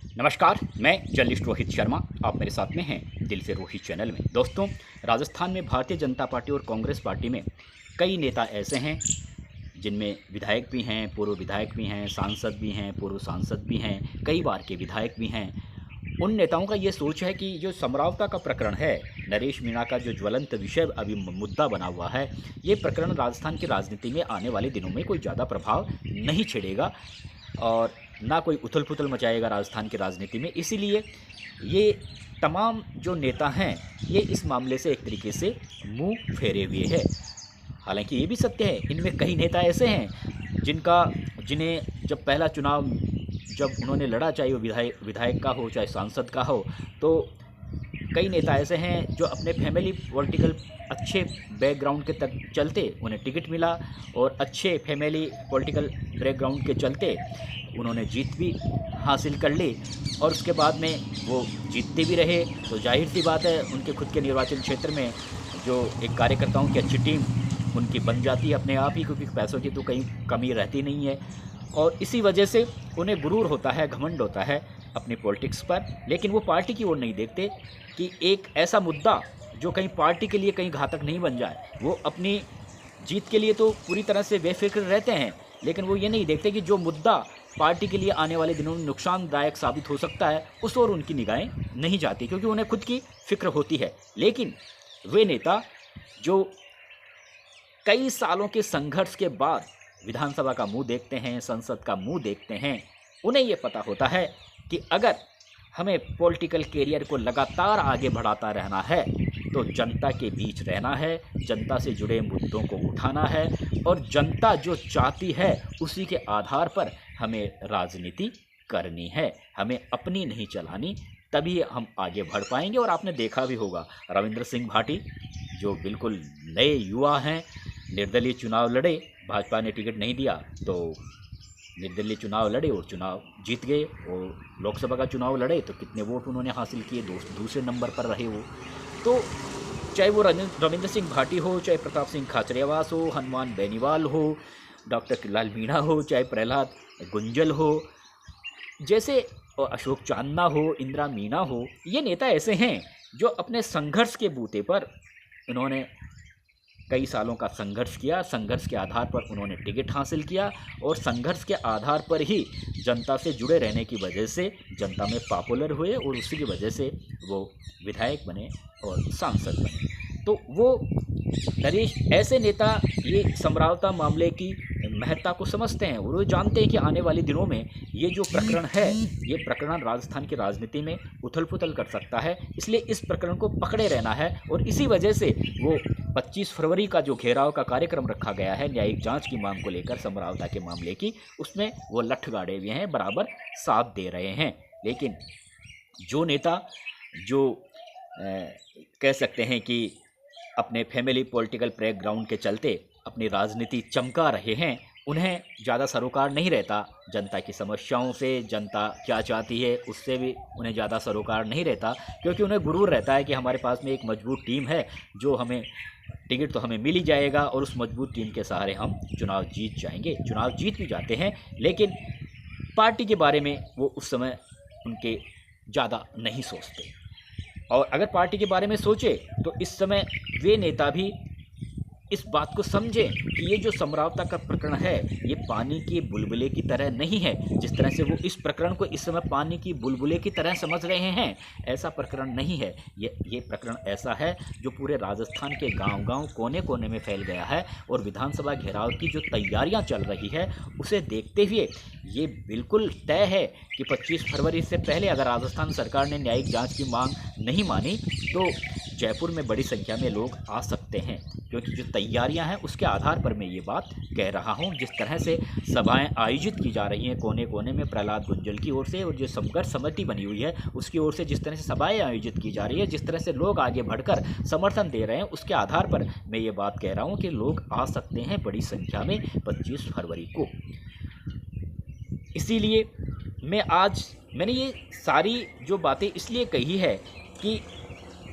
नमस्कार, मैं जर्नलिस्ट रोहित शर्मा। आप मेरे साथ में हैं दिल से रोहित चैनल में। दोस्तों, राजस्थान में भारतीय जनता पार्टी और कांग्रेस पार्टी में कई नेता ऐसे हैं जिनमें विधायक भी हैं, पूर्व विधायक भी हैं, सांसद भी हैं, पूर्व सांसद भी हैं, कई बार के विधायक भी हैं। उन नेताओं का ये सोच है कि जो समरावता का प्रकरण है, नरेश मीणा का जो ज्वलंत विषय अभी मुद्दा बना हुआ है, ये प्रकरण राजस्थान की राजनीति में आने वाले दिनों में कोई ज़्यादा प्रभाव नहीं छेड़ेगा और ना कोई उथल-पुथल मचाएगा राजस्थान की राजनीति में। इसीलिए ये तमाम जो नेता हैं, ये इस मामले से एक तरीके से मुँह फेरे हुए हैं। हालाँकि ये भी सत्य है, इनमें कई नेता ऐसे हैं जिन्हें जब पहला चुनाव जब उन्होंने लड़ा, चाहे वो विधायक का हो, चाहे सांसद का हो, तो कई नेता ऐसे हैं जो अपने फैमिली पॉलिटिकल अच्छे बैकग्राउंड के तक चलते उन्हें टिकट मिला और अच्छे फैमिली पॉलिटिकल बैकग्राउंड के चलते उन्होंने जीत भी हासिल कर ली और उसके बाद में वो जीतते भी रहे। तो जाहिर सी बात है, उनके खुद के निर्वाचन क्षेत्र में जो एक कार्यकर्ताओं की अच्छी टीम उनकी बन जाती है अपने आप ही, क्योंकि पैसों की तो कहीं कमी रहती नहीं है। और इसी वजह से उन्हें गुरूर होता है, घमंड होता है अपनी पॉलिटिक्स पर, लेकिन वो पार्टी की ओर नहीं देखते कि एक ऐसा मुद्दा जो कहीं पार्टी के लिए कहीं घातक नहीं बन जाए। वो अपनी जीत के लिए तो पूरी तरह से बेफिक्र रहते हैं, लेकिन वो ये नहीं देखते कि जो मुद्दा पार्टी के लिए आने वाले दिनों में नुकसानदायक साबित हो सकता है, उस ओर उनकी निगाहें नहीं जाती, क्योंकि उन्हें खुद की फिक्र होती है। लेकिन वे नेता जो कई सालों के संघर्ष के बाद विधानसभा का मुंह देखते हैं, संसद का मुंह देखते हैं, उन्हें ये पता होता है कि अगर हमें पॉलिटिकल कैरियर को लगातार आगे बढ़ाता रहना है तो जनता के बीच रहना है, जनता से जुड़े मुद्दों को उठाना है और जनता जो चाहती है उसी के आधार पर हमें राजनीति करनी है, हमें अपनी नहीं चलानी, तभी हम आगे बढ़ पाएंगे। और आपने देखा भी होगा, रविंद्र सिंह भाटी जो बिल्कुल नए युवा हैं, निर्दलीय चुनाव लड़े, भाजपा ने टिकट नहीं दिया तो निर्दलीय चुनाव लड़े और चुनाव जीत गए, और लोकसभा का चुनाव लड़े तो कितने वोट उन्होंने हासिल किए, दूसरे नंबर पर रहे वो। तो चाहे वो रविंद्र सिंह भाटी हो, चाहे प्रताप सिंह खाचरियावास हो, हनुमान बेनीवाल हो, डॉक्टर किलाल मीणा हो, चाहे प्रहलाद गुंजल हो, जैसे अशोक चांदना हो, इंदिरा मीना हो, ये नेता ऐसे हैं जो अपने संघर्ष के बूते पर उन्होंने कई सालों का संघर्ष किया, संघर्ष के आधार पर उन्होंने टिकट हासिल किया और संघर्ष के आधार पर ही जनता से जुड़े रहने की वजह से जनता में पॉपुलर हुए और उसी की वजह से वो विधायक बने और सांसद बने। तो वो नरेश ऐसे नेता ये समरावता मामले की महत्ता को समझते हैं और वो जानते हैं कि आने वाले दिनों में ये जो प्रकरण है, ये प्रकरण राजस्थान की राजनीति में उथल-पुथल कर सकता है। इसलिए इस प्रकरण को पकड़े रहना है और इसी वजह से वो 25 फरवरी का जो घेराव का कार्यक्रम रखा गया है न्यायिक जांच की मांग को लेकर, समरावता के मामले की, उसमें वो लठ गाड़े हुए हैं, बराबर साथ दे रहे हैं। लेकिन जो नेता जो कह सकते हैं कि अपने फैमिली पॉलिटिकल बैकग्राउंड के चलते अपनी राजनीति चमका रहे हैं, उन्हें ज़्यादा सरोकार नहीं रहता जनता की समस्याओं से, जनता क्या चाहती है उससे भी उन्हें ज़्यादा सरोकार नहीं रहता, क्योंकि उन्हें गुरूर रहता है कि हमारे पास में एक मजबूत टीम है, जो हमें टिकट तो हमें मिल ही जाएगा और उस मजबूत टीम के सहारे हम चुनाव जीत जाएंगे। चुनाव जीत भी जाते हैं, लेकिन पार्टी के बारे में वो उस समय उनके ज़्यादा नहीं सोचते। और अगर पार्टी के बारे में सोचे तो इस समय वे नेता भी इस बात को समझें कि ये जो समरावता का प्रकरण है, ये पानी के बुलबुले की तरह नहीं है। जिस तरह से वो इस प्रकरण को इस समय पानी की बुलबुले की तरह समझ रहे हैं, ऐसा प्रकरण नहीं है। ये प्रकरण ऐसा है जो पूरे राजस्थान के गांव-गांव, कोने-कोने में फैल गया है और विधानसभा घेराव की जो तैयारियां चल रही है, उसे देखते हुए ये बिल्कुल तय है कि 25 फरवरी से पहले अगर राजस्थान सरकार ने न्यायिक जाँच की मांग नहीं मानी तो जयपुर में बड़ी संख्या में लोग आ सकते हैं, क्योंकि जो तैयारियां हैं उसके आधार पर मैं ये बात कह रहा हूं। जिस तरह से सभाएं आयोजित की जा रही हैं कोने कोने में प्रहलाद गुंजल की ओर से, और जो संघर्ष समिति बनी हुई है उसकी ओर से जिस तरह से सभाएं आयोजित की जा रही है, जिस तरह से लोग आगे बढ़कर समर्थन दे रहे हैं, उसके आधार पर मैं ये बात कह रहा हूँ कि लोग आ सकते हैं बड़ी संख्या में 25 फरवरी को। इसीलिए मैंने ये सारी जो बातें इसलिए कही है कि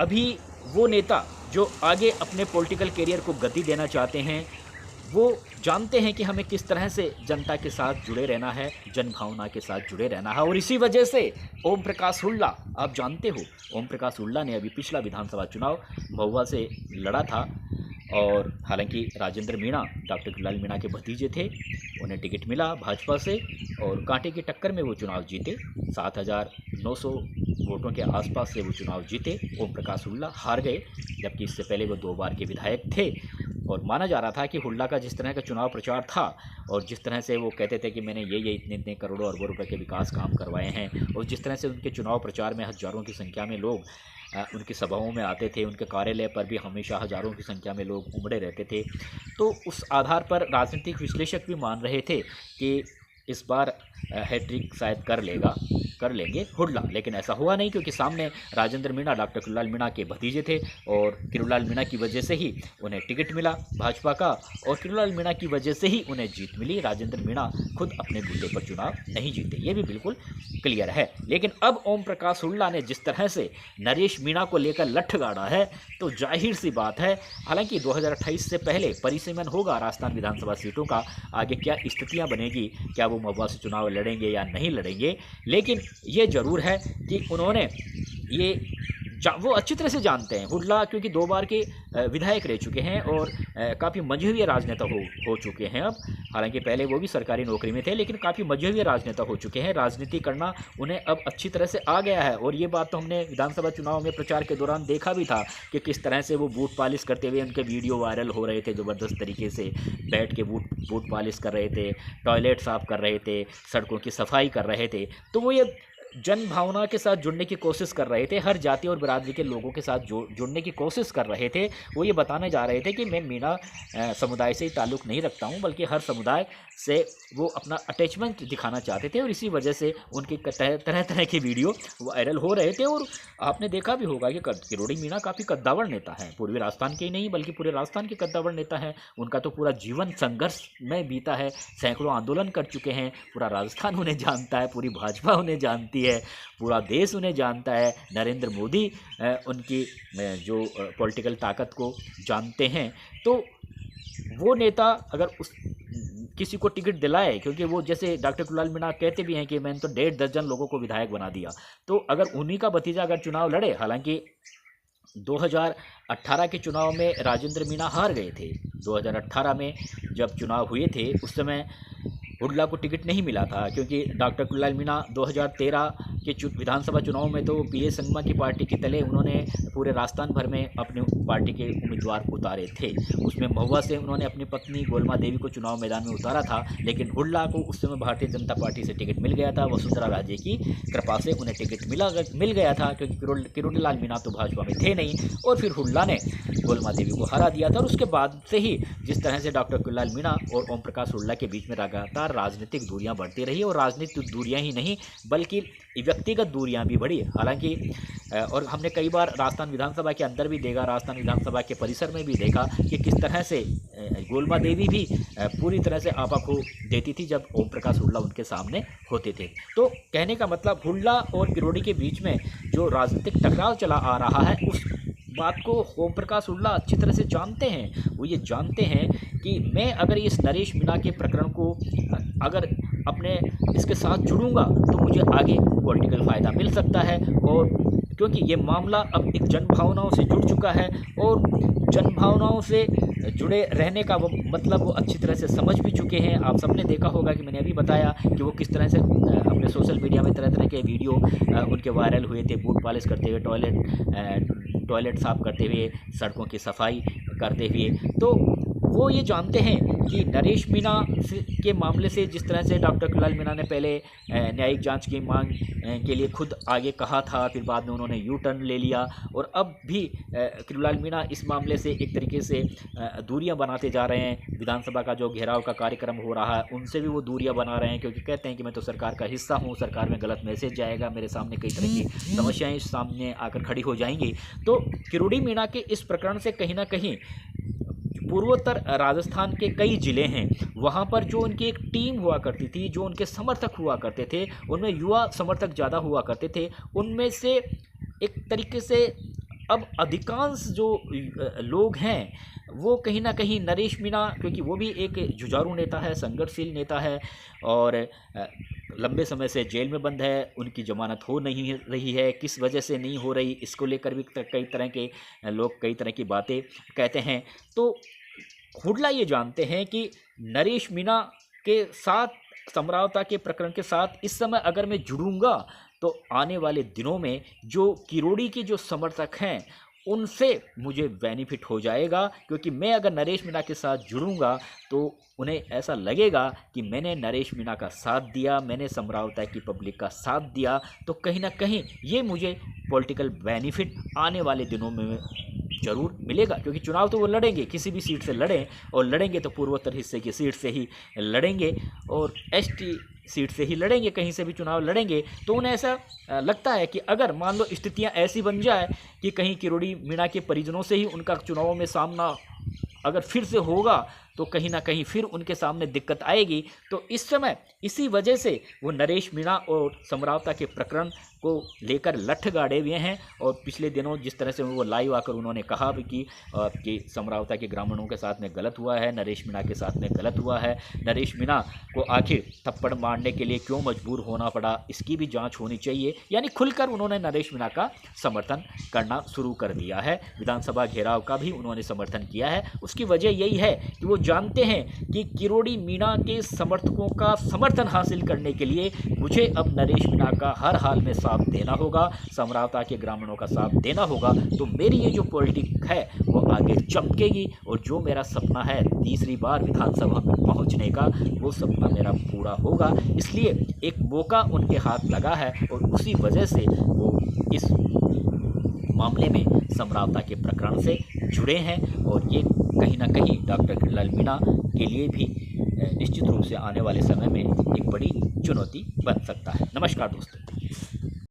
अभी वो नेता जो आगे अपने पॉलिटिकल कैरियर को गति देना चाहते हैं, वो जानते हैं कि हमें किस तरह से जनता के साथ जुड़े रहना है, जनभावना के साथ जुड़े रहना है। और इसी वजह से ओम प्रकाश हुड्डा, आप जानते हो ओम प्रकाश हुड्डा ने अभी पिछला विधानसभा चुनाव महुआ से लड़ा था और हालांकि राजेंद्र मीणा, डॉक्टर किरोड़ीलाल मीणा के भतीजे थे, उन्हें टिकट मिला भाजपा से और कांटे की टक्कर में वो चुनाव जीते। 7,900 वोटों के आसपास से वो चुनाव जीते। ओम प्रकाश हुड्डा हार गए, जबकि इससे पहले वो 2 बार के विधायक थे। और माना जा रहा था कि हुड्डा का जिस तरह का चुनाव प्रचार था और जिस तरह से वो कहते थे कि मैंने ये इतने इतने करोड़ों अरबों रुपए के विकास काम करवाए हैं, और जिस तरह से उनके चुनाव प्रचार में हज़ारों की संख्या में लोग उनकी सभाओं में आते थे, उनके कार्यालय पर भी हमेशा हज़ारों की संख्या में लोग उमड़े रहते थे, तो उस आधार पर राजनीतिक विश्लेषक भी मान रहे थे कि इस बार हैट्रिक शायद कर लेंगे हुड्डा। लेकिन ऐसा हुआ नहीं, क्योंकि सामने राजेंद्र मीणा, डॉक्टर किरोड़ीलाल मीणा के भतीजे थे और किरोड़ीलाल मीणा की वजह से ही उन्हें टिकट मिला भाजपा का, और किरोड़ीलाल मीणा की वजह से ही उन्हें जीत मिली। राजेंद्र मीणा खुद अपने बूते पर चुनाव नहीं जीते, ये भी बिल्कुल क्लियर है। लेकिन अब ओम प्रकाश हुड्डा ने जिस तरह से नरेश मीणा को लेकर लठ गाड़ा है, तो जाहिर सी बात है, हालांकि 2028 से पहले परिसीमन होगा राजस्थान विधानसभा सीटों का, आगे क्या स्थितियां बनेगी, क्या वो महुआ से चुनाव लड़ेंगे या नहीं लड़ेंगे, लेकिन ये ज़रूर है कि उन्होंने वो अच्छी तरह से जानते हैं हुड्डा, क्योंकि 2 बार के विधायक रह चुके हैं और काफ़ी मजहबी राजनेता हो चुके हैं। अब हालांकि पहले वो भी सरकारी नौकरी में थे, लेकिन काफ़ी मजहबी राजनेता हो चुके हैं। राजनीति करना उन्हें अब अच्छी तरह से आ गया है, और ये बात तो हमने विधानसभा चुनाव में प्रचार के दौरान देखा भी था कि किस तरह से वो बूट पॉलिश करते हुए उनके वीडियो वायरल हो रहे थे, ज़बरदस्त तरीके से बैठ के बूट पॉलिश कर रहे थे, टॉयलेट साफ़ कर रहे थे, सड़कों की सफाई कर रहे थे। तो वो ये जन भावना के साथ जुड़ने की कोशिश कर रहे थे, हर जाति और बिरादरी के लोगों के साथ जुड़ने की कोशिश कर रहे थे। वो ये बताने जा रहे थे कि मैं मीणा समुदाय से ही ताल्लुक़ नहीं रखता हूं, बल्कि हर समुदाय से वो अपना अटैचमेंट दिखाना चाहते थे, और इसी वजह से उनके तरह तरह के वीडियो वायरल हो रहे थे। और आपने देखा भी होगा कि किरोड़ी मीणा काफ़ी कद्दावर नेता हैं, पूर्वी राजस्थान के ही नहीं बल्कि पूरे राजस्थान के कद्दावर नेता हैं। उनका तो पूरा जीवन संघर्ष में बीता है, सैकड़ों आंदोलन कर चुके हैं, पूरा राजस्थान उन्हें जानता है, पूरी भाजपा उन्हें जानती है, पूरा देश उन्हें जानता है। नरेंद्र मोदी उनकी जो पॉलिटिकल ताकत को जानते हैं। तो वो नेता अगर किसी को टिकट दिलाए, क्योंकि वो जैसे डॉक्टर किरोड़ीलाल मीणा कहते भी हैं कि मैंने तो 1.5 दर्जन लोगों को विधायक बना दिया, तो अगर उन्हीं का भतीजा अगर चुनाव लड़े, हालांकि 2018 के चुनाव में राजेंद्र मीणा हार गए थे। 2018 में जब चुनाव हुए थे उस समय हुड्डा को टिकट नहीं मिला था, क्योंकि डॉक्टर किरोड़ीलाल मीणा 2013 के विधानसभा चुनाव में तो पीए संगमा की पार्टी के तले उन्होंने पूरे राजस्थान भर में अपने पार्टी के उम्मीदवार उतारे थे। उसमें महुआ से उन्होंने अपनी पत्नी गोलमा देवी को चुनाव मैदान में उतारा था, लेकिन हुड्डा को उस समय भारतीय जनता पार्टी से टिकट मिल गया था। वसुंधरा राजे की कृपा से उन्हें टिकट मिल गया था, क्योंकि किरोड़ीलाल मीणा तो भाजपा में थे नहीं, और फिर हुड्डा ने गोलमा देवी को हरा दिया था। और उसके बाद से ही जिस तरह से डॉक्टर किरोड़ीलाल मीणा और ओम प्रकाश हुड्डा के बीच में लगातार राजनीतिक दूरियां बढ़ती रही, और राजनीतिक दूरियां ही नहीं बल्कि व्यक्तिगत दूरियां भी बढ़ी। हालांकि और हमने कई बार राजस्थान विधानसभा के अंदर भी देखा, राजस्थान विधानसभा के परिसर में भी देखा कि किस तरह से गोलमा देवी भी पूरी तरह से आपा खो देती थी जब ओम प्रकाश हुड्डा उनके सामने होते थे। तो कहने का मतलब हुड्डा और किरोड़ी के बीच में जो राजनीतिक टकराव चला आ रहा है, उस बात को ओम प्रकाश हुड्डा अच्छी तरह से जानते हैं। वो ये जानते हैं कि मैं अगर इस नरेश मीणा के प्रकरण को अगर अपने इसके साथ जुड़ूंगा तो मुझे आगे पॉलिटिकल फ़ायदा मिल सकता है, और क्योंकि ये मामला अब एक जनभावनाओं से जुड़ चुका है, और जनभावनाओं से जुड़े रहने का वो मतलब वो अच्छी तरह से समझ भी चुके हैं। आप सबने देखा होगा कि मैंने अभी बताया कि वो किस तरह से अपने सोशल मीडिया में तरह तरह के वीडियो उनके वायरल हुए थे, बूट पॉलिश करते हुए, टॉयलेट साफ़ करते हुए, सड़कों की सफाई करते हुए। तो वो ये जानते हैं कि नरेश मीणा के मामले से जिस तरह से डॉक्टर किरोड़ीलाल मीणा ने पहले न्यायिक जांच की मांग के लिए खुद आगे कहा था, फिर बाद में उन्होंने यू टर्न ले लिया, और अब भी किरोड़ीलाल मीणा इस मामले से एक तरीके से दूरियां बनाते जा रहे हैं। विधानसभा का जो घेराव का कार्यक्रम हो रहा है उनसे भी वो दूरियां बना रहे हैं, क्योंकि कहते हैं कि मैं तो सरकार का हिस्सा हूँ, सरकार में गलत मैसेज जाएगा, मेरे सामने कई तरह की समस्याएँ सामने आकर खड़ी हो जाएंगी। तो किरोड़ी मीणा के इस प्रकरण से कहीं ना कहीं पूर्वोत्तर राजस्थान के कई ज़िले हैं, वहाँ पर जो उनकी एक टीम हुआ करती थी, जो उनके समर्थक हुआ करते थे, उनमें युवा समर्थक ज़्यादा हुआ करते थे, उनमें से एक तरीके से अब अधिकांश जो लोग हैं वो कहीं न कहीं नरेश मीणा, क्योंकि वो भी एक जुझारू नेता है, संघर्षशील नेता है और लंबे समय से जेल में बंद है, उनकी ज़मानत हो नहीं रही है, किस वजह से नहीं हो रही इसको लेकर भी कई तरह के लोग कई तरह की बातें कहते हैं। तो हुडला ये जानते हैं कि नरेश मीणा के साथ, समरावता के प्रकरण के साथ इस समय अगर मैं जुड़ूंगा तो आने वाले दिनों में जो किरोड़ी के जो समर्थक हैं उनसे मुझे बेनिफिट हो जाएगा, क्योंकि मैं अगर नरेश मीणा के साथ जुड़ूंगा तो उन्हें ऐसा लगेगा कि मैंने नरेश मीणा का साथ दिया, मैंने समरावता की पब्लिक का साथ दिया, तो कहीं ना कहीं ये मुझे पॉलिटिकल बेनिफिट आने वाले दिनों में ज़रूर मिलेगा। क्योंकि चुनाव तो वो लड़ेंगे, किसी भी सीट से लड़ें, और लड़ेंगे तो पूर्वोत्तर हिस्से की सीट से ही लड़ेंगे और एसटी सीट से ही लड़ेंगे, कहीं से भी चुनाव लड़ेंगे। तो उन्हें ऐसा लगता है कि अगर मान लो स्थितियां ऐसी बन जाए कि कहीं किरोड़ी मीणा के परिजनों से ही उनका चुनावों में सामना अगर फिर से होगा तो कहीं ना कहीं फिर उनके सामने दिक्कत आएगी। तो इस समय इसी वजह से वो नरेश मीणा और समरावता के प्रकरण को लेकर लठ गाड़े हुए हैं। और पिछले दिनों जिस तरह से वो लाइव आकर उन्होंने कहा भी कि समरावता के ग्रामीणों के साथ में गलत हुआ है, नरेश मीणा के साथ में गलत हुआ है, नरेश मीणा को आखिर थप्पड़ मारने के लिए क्यों मजबूर होना पड़ा, इसकी भी जांच होनी चाहिए। यानी खुलकर उन्होंने नरेश मीणा का समर्थन करना शुरू कर दिया है। विधानसभा घेराव का भी उन्होंने समर्थन किया है। उसकी वजह यही है कि वो जानते हैं कि किरोड़ी मीणा के समर्थकों का समर्थन हासिल करने के लिए मुझे अब नरेश मीणा का हर हाल में साथ देना होगा, समरावता के ग्रामीणों का साथ देना होगा। तो मेरी ये जो पॉलिटिक्स है वो आगे चमकेगी और जो मेरा सपना है तीसरी बार विधानसभा में पहुंचने का, वो सपना मेरा पूरा होगा। इसलिए एक मौका उनके हाथ लगा है और उसी वजह से वो इस मामले में समरावता के प्रकरण से जुड़े हैं। और ये कहीं ना कहीं डॉक्टर किरणलाल मीणा के लिए भी निश्चित रूप से आने वाले समय में एक बड़ी चुनौती बन सकता है। नमस्कार दोस्तों।